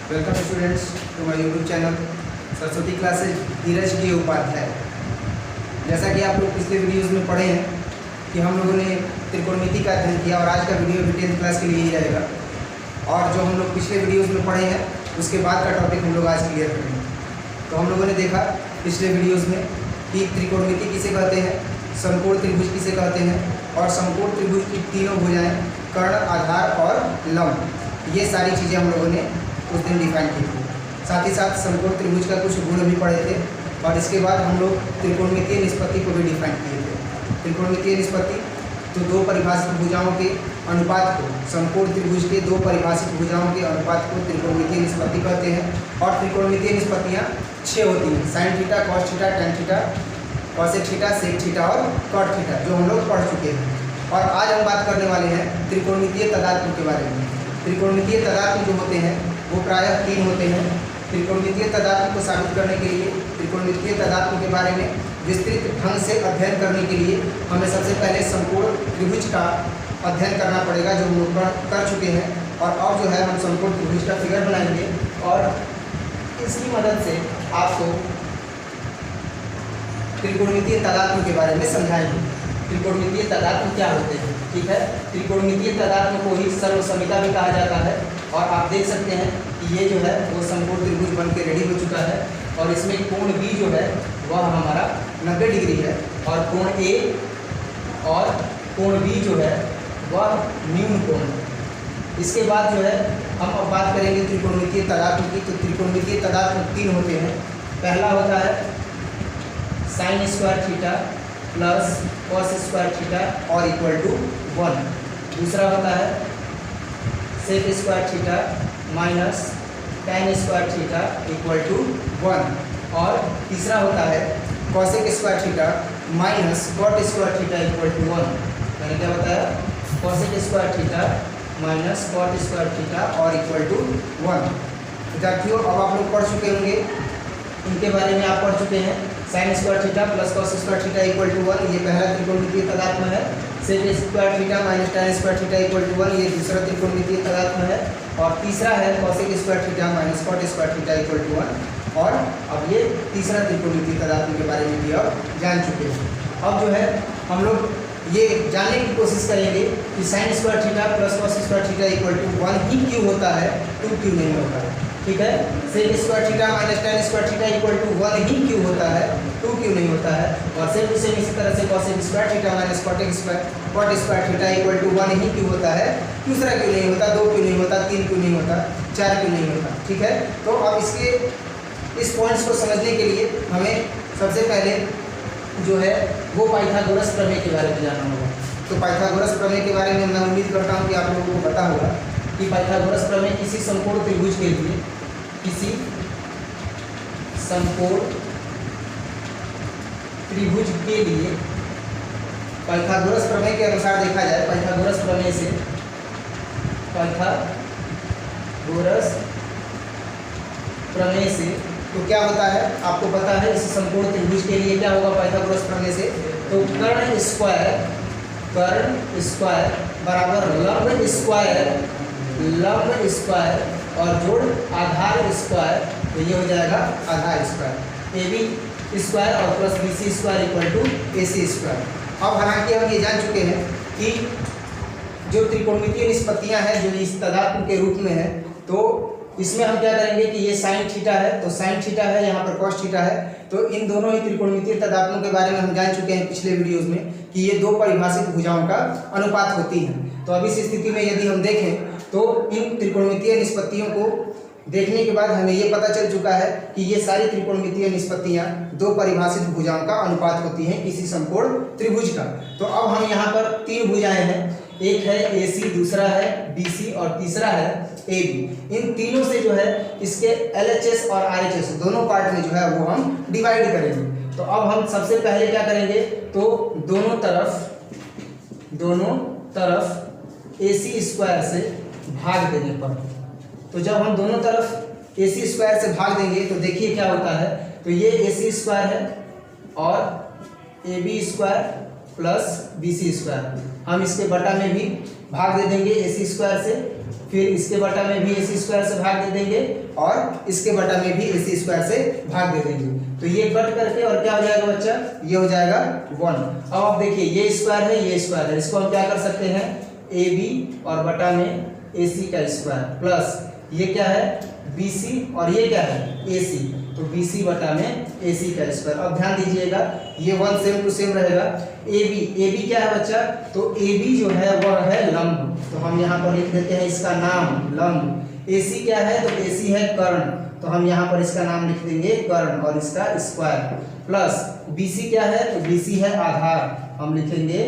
Welcome students to my YouTube channel Saraswati classes Dheeraj के उपाध्याय। जैसा कि आप लोग पिछले वीडियोस में पढ़े हैं कि हम लोगों ने त्रिकोणमिति का अध्ययन किया और आज का वीडियो भी 10th क्लास के लिए ही रहेगा। और जो हम लोग पिछले वीडियोस में पढ़े हैं उसके बाद का टॉपिक हम लोग आज क्लियर करेंगे। तो हम लोगों ने देखा पिछले वीडियोज़ में कि त्रिकोणमिति किसे कहते हैं, समकोण त्रिभुज किसे कहते हैं और समकोण त्रिभुज की तीनों भुजाएं कर्ण, आधार और लंब, ये सारी चीज़ें हम लोगों ने उस दिन डिफाइन की थी। साथ ही साथ समकोण त्रिभुज का कुछ गुण भी पढ़े थे और इसके बाद हम लोग त्रिकोणमितीय निष्पत्ति को भी डिफाइन किए थे। त्रिकोणमितीय निष्पत्ति तो दो परिभाषित भुजाओं के अनुपात को, समकोण त्रिभुज के दो परिभाषित भुजाओं के अनुपात को त्रिकोणमितीय निष्पत्ति कहते हैं। और त्रिकोणमितीय निष्पत्तियाँ 6 होती हैं, sine theta, cos theta, tan theta, cosec theta, sec theta और कॉट थीटा, जो हम लोग पढ़ चुके हैं। और आज हम बात करने वाले हैं त्रिकोणमितीय तदात्म के बारे में। त्रिकोणमितीय तदात्म जो होते हैं वो प्रायः 3 होते हैं। त्रिकोणमितीय तदात्म को साबित करने के लिए, त्रिकोणमितीय तदात्म के बारे में विस्तृत ढंग से अध्ययन करने के लिए हमें सबसे पहले समकोण त्रिभुज का अध्ययन करना पड़ेगा, जो हम लोग कर चुके हैं। और अब जो है हम समकोण त्रिभुज का फिगर बनाएंगे और इसकी मदद से आपको त्रिकोणमितीय तदात्म के बारे में समझाएंगे। त्रिकोणमितीय तदात्म क्या होते हैं, ठीक है। त्रिकोणमितीय तदात्म को ही सर्वसमिता भी कहा जाता है। और आप देख सकते हैं कि ये जो है वो समकोण त्रिभुज बन के रेडी हो चुका है और इसमें कोण B जो है वह हमारा 90 डिग्री है और कोण A और कोण B जो है वह न्यून कोण है। इसके बाद जो है हम अब बात करेंगे त्रिकोणमितीय तदात्म की। तो त्रिकोणमितीय तदात्म 3 होते हैं। पहला होता है sine square theta plus cos square theta और इक्वल टू 1। दूसरा होता है sec square theta minus tan square theta equal to 1। और तीसरा होता है cosec square theta minus cot square theta equal to 1। मैंने क्या बताया, cosec square theta minus cot square theta और इक्वल टू 1। विद्यार्थियों, अब आप लोग पढ़ चुके होंगे, इनके बारे में आप पढ़ चुके हैं। Sine square theta plus cos square theta equal to 1, ये पहला त्रिकोणमितीय तदात्म है। Sec square theta minus tan square theta equal to 1, ये दूसरा त्रिकोणमितीय तदात्म है। और तीसरा है cosec square theta minus cot square theta equal to 1। और अब ये तीसरा त्रिकोणमितीय तदात्म के बारे में भी आप जान चुके हैं। अब जो है हम लोग ये जानने की कोशिश करेंगे कि sine square theta plus cos square theta equal to 1 ही क्यों होता है, 2 क्यों नहीं होता है, ठीक है। Sec square theta minus tan square theta equal to 1 ही क्यों होता है, 2 क्यों नहीं होता है। और सेम टू सेम इसी तरह से cosec square theta minus cot square theta equal to 1 ही क्यों होता है, दूसरा क्यों नहीं होता, 2 क्यों नहीं होता, 3 क्यों नहीं होता, 4 क्यों नहीं होता, ठीक है। तो अब इस पॉइंट्स को समझने के लिए हमें सबसे पहले जो है वो पाइथागोरस प्रमेय के बारे में जानना होगा। तो पाइथागोरस प्रमेय के बारे में मैं उम्मीद करता हूँ कि आप लोगों को पता होगा कि पाइथागोरस प्रमेय किसी समकोण त्रिभुज के लिए, किसी समकोण त्रिभुज के लिए पाइथागोरस प्रमेय के अनुसार देखा जाए, पाइथागोरस प्रमेय से, पाइथागोरस प्रमेय से तो क्या होता है आपको पता है। इस समकोण त्रिभुज के लिए क्या होगा पाइथागोरस प्रमेय से, तो कर्ण स्क्वायर बराबर लंब स्क्वायर और जोड़ आधार स्क्वायर, तो ये हो जाएगा आधार स्क्वायर। AB स्क्वायर और plus BC square equal to AC square. अब हालांकि हम ये जान चुके हैं कि जो त्रिकोणमितीय निष्पत्तियां हैं जो इस तदात्म के रूप में है, तो इसमें हम क्या करेंगे कि ये साइन थीटा है, तो साइन थीटा है, यहाँ पर कॉस थीटा है। तो इन दोनों ही त्रिकोणमितीय तदात्मों के बारे में हम जान चुके हैं पिछले वीडियोस में कि ये दो परिभाषित भुजाओं का अनुपात होती हैं। तो अब इस स्थिति में यदि हम देखें तो इन त्रिकोणमितीय निष्पत्तियों को देखने के बाद हमें ये पता चल चुका है कि ये सारी त्रिकोणमितीय निष्पत्तियाँ दो परिभाषित भुजाओं का अनुपात होती हैं किसी समकोण त्रिभुज का। तो अब हम यहाँ पर 3 भुजाएं हैं, एक है AC, दूसरा है BC और तीसरा है AB। इन तीनों से जो है इसके LHS और RHS दोनों पार्ट में जो है वो हम डिवाइड करेंगे। तो अब हम सबसे पहले क्या करेंगे, तो दोनों तरफ AC स्क्वायर से भाग देने पर, तो जब हम दोनों तरफ AC स्क्वायर से भाग देंगे तो देखिए क्या होता है। तो ये AC स्क्वायर है और AB square plus BC square, हम इसके बटा में भी भाग दे देंगे AC स्क्वायर से फिर इसके बटा में भी AC स्क्वायर से भाग दे देंगे और इसके बटा में भी AC स्क्वायर से भाग दे देंगे। तो ये कट करके और क्या हो जाएगा बच्चा, ये हो जाएगा 1। अब आप देखिए ये स्क्वायर है, ये स्क्वायर है, इसको हम क्या कर सकते हैं, AB और बटा में AC का स्क्वायर प्लस ये क्या है BC और ये क्या है AC, तो BC बटा में AC का स्क्वायर। अब ध्यान दीजिएगा ये 1 सेम टू सेम रहेगा। AB क्या है बच्चा, तो AB जो है वह है लंब, तो हम यहाँ पर लिख देते हैं इसका नाम लंब। AC क्या है, तो AC है कर्ण, तो हम यहाँ पर इसका नाम लिख देंगे कर्ण और इसका स्क्वायर प्लस BC क्या है, तो BC है आधार, हम लिखेंगे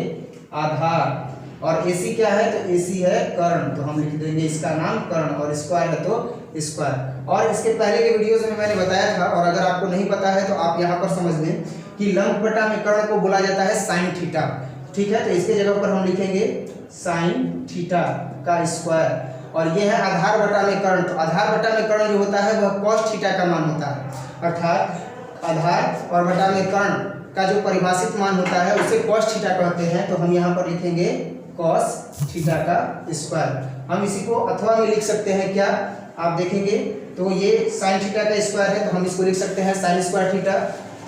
आधार, और AC क्या है, तो AC है कर्ण, तो हम लिख देंगे इसका नाम कर्ण और स्क्वायर है तो स्क्वायर। और इसके पहले के वीडियोस में मैंने बताया था, और अगर आपको नहीं पता है तो आप यहाँ पर समझ लें कि लंब बटा में कर्ण को बोला जाता है साइन थीटा। ठीक है, तो इसके जगह पर हम लिखेंगे साइन थीटा का स्क्वायर, और ये है आधार बटा में कर्ण, तो आधार बटा में कर्ण जो होता है वह कॉस थीटा का मान होता है, अर्थात आधार और बटा में कर्ण का जो परिभाषित मान होता है उसे कॉस थीटा कहते हैं, तो हम यहाँ पर लिखेंगे कॉस थीटा का स्क्वायर। हम इसी को अथवा में लिख सकते हैं, क्या आप देखेंगे तो ये साइन थीटा का स्क्वायर है, तो हम इसको लिख सकते हैं साइन स्क्वायर थीटा,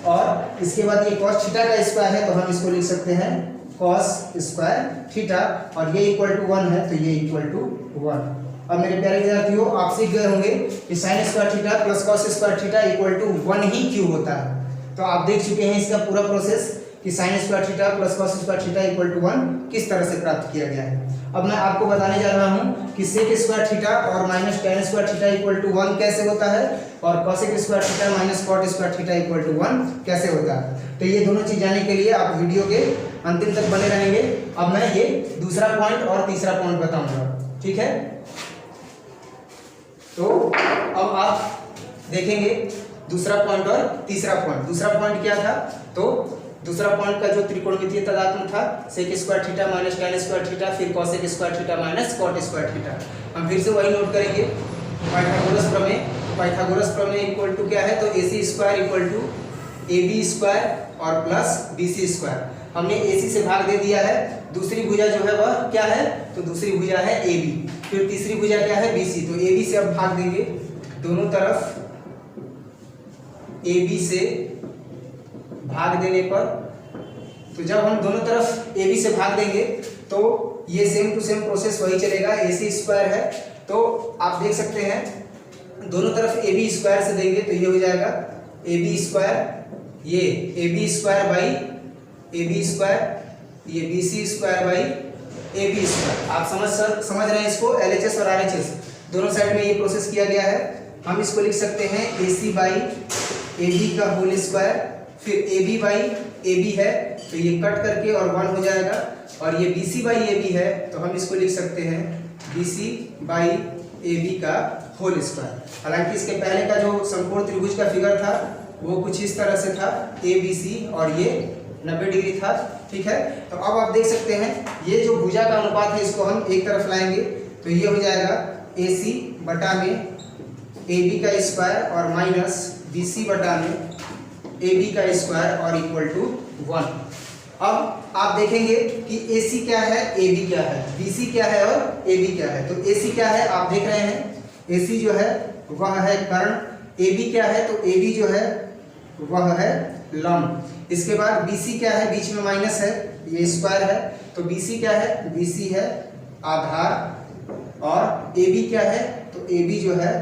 और इसके बाद ये कॉस थीटा का स्क्वायर है, तो हम इसको लिख सकते हैं कॉस स्क्वायर थीटा, और ये इक्वल टू 1 है, तो ये इक्वल टू 1। अब मेरे प्यारे विद्यार्थियों आप सीख गए होंगे कि sine square theta plus cos square theta equal to 1 ही क्यों होता है। तो आप देख चुके हैं इसका पूरा प्रोसेस कि sine square theta plus cos square theta equal to 1 किस तरह से प्राप्त किया गया है। अब मैं आपको बताने जा रहा हूं कि सेक स्क्वायर थीटा और minus tan square theta equal to 1 कैसे होता है, और cosec square theta minus cot square theta equal to 1 कैसे होता है। तो ये दोनों चीज जानने के लिए आप वीडियो के अंतिम तक बने रहेंगे। अब मैं ये दूसरा पॉइंट और तीसरा पॉइंट बताऊंगा, ठीक है। तो अब आप देखेंगे दूसरा पॉइंट और तीसरा पॉइंट। दूसरा पॉइंट क्या था, तो दूसरा पॉइंट का जो त्रिकोणमितीय तादात्म्य था sec square theta minus tan square theta फिर cosec square theta minus cot square theta. हम फिर से वही नोट करेंगे पाइथागोरस प्रमेय। पाइथागोरस प्रमेय इक्वल टू क्या है, तो AC square equal to AB square और प्लस BC स्क्वायर। हमने AC से भाग दे दिया है, दूसरी भुजा जो है वह क्या है, तो दूसरी भुजा है AB, फिर तीसरी भुजा क्या है BC, तो AB से अब भाग देंगे दोनों तरफ। AB से भाग देने पर, तो जब हम दोनों तरफ AB से भाग देंगे तो ये सेम टू सेम प्रोसेस वही चलेगा। AC स्क्वायर है तो आप देख सकते हैं दोनों तरफ AB स्क्वायर से देंगे तो ये हो जाएगा AB स्क्वायर, ये AB square by AB square, ये BC square by AB square. आप समझ रहे हैं इसको, LHS और RHS दोनों साइड में ये प्रोसेस किया गया है। हम इसको लिख सकते हैं AC बाई AB का होल स्क्वायर, फिर AB बाई AB है तो ये कट करके और 1 हो जाएगा, और ये BC बाई AB है तो हम इसको लिख सकते हैं BC बाई AB का होल स्क्वायर। हालांकि इसके पहले का जो समकोण त्रिभुज का फिगर था वो कुछ इस तरह से था, ABC और ये 90 डिग्री था, ठीक है। तो अब आप देख सकते हैं ये जो भुजा का अनुपात है इसको हम एक तरफ लाएंगे तो ये हो जाएगा AC बटा में AB का स्क्वायर और माइनस BC बटा में AB का स्क्वायर और इक्वल टू 1। अब आप देखेंगे कि AC क्या है, AB क्या है, BC क्या है और AB क्या है। तो AC क्या है आप देख रहे हैं, AC जो है वह है कर्ण, AB क्या है, तो AB जो है वह है लंब। इसके बाद BC क्या है, बीच में माइनस है, ये स्क्वायर है, तो BC क्या है, BC है आधार, और AB क्या है, तो AB जो है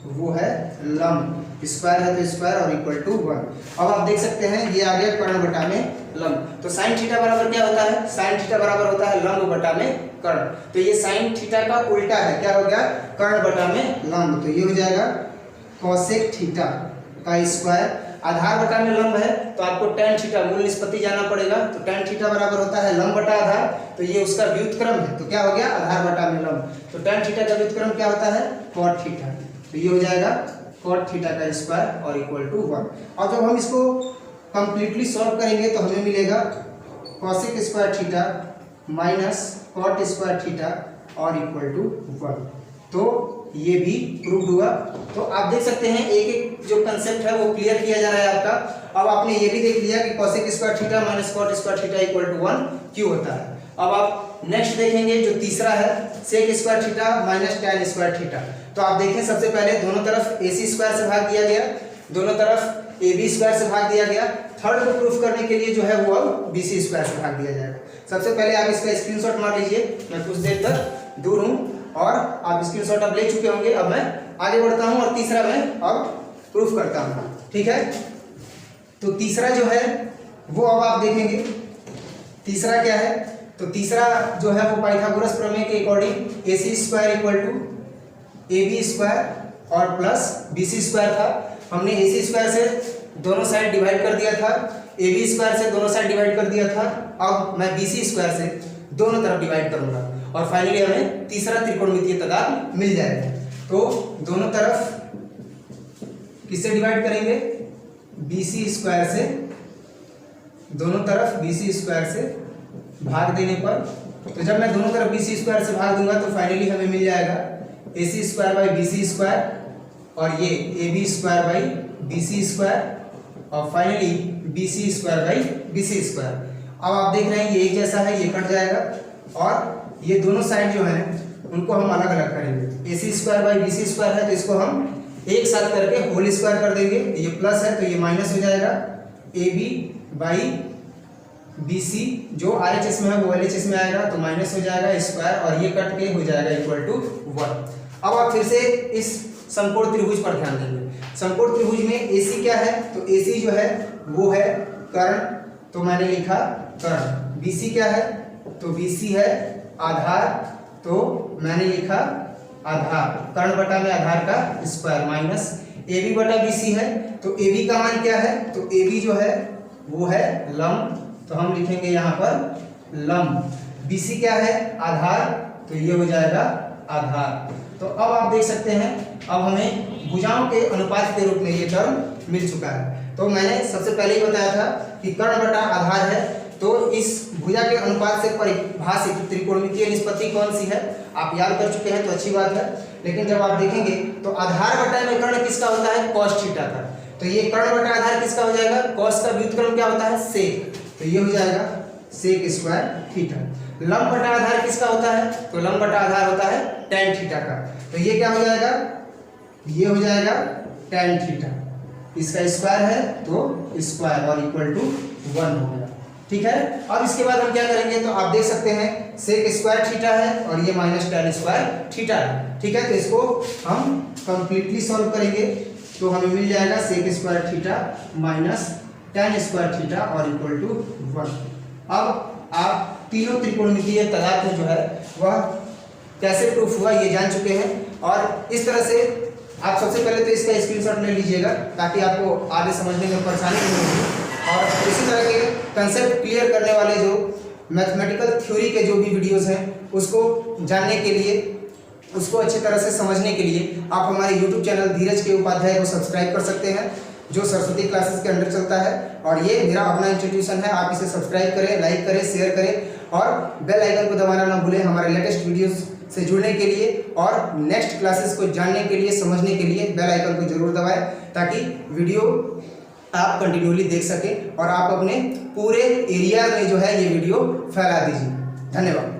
वो है लंब, स्क्वायर है तो स्क्वायर और इक्वल टू 1। अब आप देख सकते हैं ये आ गया कर्ण बटा में लंब। तो साइन थीटा बराबर क्या होता है, साइन थीटा बराबर होता है लंब बटा में कर्ण। तो ये साइन थीटा का उल्टा है, क्या हो गया, कर्ण बटा में लंब, तो ये हो जाएगा कॉसेक थीटा का स्क्वायर। आधार बटा में लंब है तो आपको टेन थीटा मूल निष्पत्ति जाना पड़ेगा, तो टेन थीटा बराबर होता है लंब बटा आधार, तो ये उसका व्युत्क्रम है, तो क्या हो गया आधार बटा में लंब। तो टेन थीटा का व्युत्क्रम क्या होता है, कॉट थीटा, तो ये हो जाएगा कॉट थीटा का स्क्वायर और इक्वल टू 1। और जब हम इसको कंप्लीटली सॉल्व करेंगे तो हमें मिलेगा cosec square theta minus cot square theta और इक्वल टू 1। तो ये भी प्रूव्ड हुआ। तो आप देख सकते हैं एक एक जो कंसेप्ट है वो क्लियर किया जा रहा है आपका। अब आपने ये भी देख लिया कि cosec square theta minus cot square theta equal to 1 क्यों होता है। अब आप नेक्स्ट देखेंगे जो तीसरा है sec square theta minus tan square theta. तो आप देखें सबसे पहले दोनों तरफ AC स्क्वायर से भाग दिया गया, दोनों तरफ AB स्क्वायर से भाग दिया गया। थर्ड को प्रूफ करने के लिए जो है वो अब BC स्क्वायर से भाग दिया जाएगा। सबसे पहले आप इसका स्क्रीनशॉट मार लीजिए, मैं कुछ देर तक दूर हूँ और आप स्क्रीनशॉट अब ले चुके होंगे। अब मैं आगे बढ़ता हूँ और तीसरा मैं अब प्रूफ करता हूँ, ठीक है। तो तीसरा जो है वो अब आप देखेंगे, तीसरा क्या है, तो तीसरा जो है वो पाइथागोरस प्रमेय के according AC square equal to AB square और प्लस BC स्क्वायर था। हमने AC स्क्वायर से दोनों साइड डिवाइड कर दिया था, AB स्क्वायर से दोनों साइड डिवाइड कर दिया था। अब मैं BC स्क्वायर से दोनों तरफ डिवाइड करूंगा और फाइनली हमें तीसरा त्रिकोणमितीय तदात्म मिल जाएगा। तो दोनों तरफ किससे डिवाइड करेंगे, BC स्क्वायर से, दोनों तरफ BC स्क्वायर से भाग देने पर, तो जब मैं दोनों तरफ BC स्क्वायर से भाग दूंगा तो फाइनली हमें मिल जाएगा AC square by BC square और ये AB square by BC square और finally BC square by BC square. अब आप देख रहे हैं ये एक जैसा है, ये कट जाएगा और ये दोनों साइड जो है उनको हम अलग अलग करेंगे। AC square by BC square है तो इसको हम एक साथ करके होल स्क्वायर कर देंगे, ये प्लस है तो ये माइनस हो जाएगा, AB बाई BC जो RHS में है वो LHS में आएगा तो माइनस हो जाएगा स्क्वायर और ये कट के हो जाएगा इक्वल टू 1। अब आप फिर से इस समकोण त्रिभुज पर ध्यान देंगे। समकोण त्रिभुज में AC क्या है, तो AC जो है वो है कर्ण, तो मैंने लिखा कर्ण। BC क्या है, तो BC है आधार, तो मैंने लिखा आधार, कर्ण बटा में आधार का स्क्वायर माइनस AB बटा BC है, तो AB का मान क्या है, तो AB जो है वो है लंब, तो हम लिखेंगे यहाँ पर लंब। BC क्या है आधार, तो ये हो जाएगा आधार। तो अब आप देख सकते हैं अब हमें भुजाओं के अनुपात के रूप में ये टर्म मिल चुका है। तो मैंने सबसे पहले ही बताया था कि कर्ण बटा आधार है, तो इस भुजा के अनुपात से परिभाषित त्रिकोणमितीय निष्पत्ति कौन सी है आप याद कर चुके हैं तो अच्छी बात है। लेकिन जब आप देखेंगे तो आधार बटा में कर्ण किसका होता है, कॉस थीटा का, तो ये कर्ण बटा आधार किसका हो जाएगा, कॉस का व्युत्क्रम क्या होता है, सेक, तो ये हो जाएगा सेक स्क्वायर थीटा। लंब बटा आधार किसका होता है, तो लंब बटा आधार होता है टैन थीटा का, तो ये क्या हो जाएगा, ये हो जाएगा टैन थीटा, इसका स्क्वायर है तो स्क्वायर और इक्वल टू 1 हो गया, ठीक है। अब इसके बाद हम क्या करेंगे, तो आप देख सकते हैं सेक स्क्वायर थीटा है और ये माइनस टैन स्क्वायर थीटा है, ठीक है। तो इसको हम कंप्लीटली सॉल्व करेंगे तो हमें मिल जाएगा sec square theta minus tan square theta और इक्वल टू 1। अब आप तीनों त्रिकोणमितीय तदात्म जो है वह कैसे प्रूफ हुआ ये जान चुके हैं, और इस तरह से आप सबसे पहले तो इसका स्क्रीनशॉट ले लीजिएगा ताकि आपको आगे समझने में परेशानी नहीं होगी। और इसी तरह के कंसेप्ट क्लियर करने वाले जो मैथमेटिकल थ्योरी के जो भी वीडियोस हैं उसको जानने के लिए, उसको अच्छी तरह से समझने के लिए आप हमारे यूट्यूब चैनल धीरज के उपाध्याय को सब्सक्राइब कर सकते हैं जो सरस्वती क्लासेस के अंडर चलता है, और ये मेरा अपना इंस्टीट्यूशन है। आप इसे सब्सक्राइब करें, लाइक करें, शेयर करें और बेल आइकन को दबाना ना भूलें हमारे लेटेस्ट वीडियोस से जुड़ने के लिए, और नेक्स्ट क्लासेस को जानने के लिए, समझने के लिए बेल आइकन को जरूर दबाएं ताकि वीडियो आप कंटिन्यूली देख सकें और आप अपने पूरे एरिया में जो है ये वीडियो फैला दीजिए। धन्यवाद।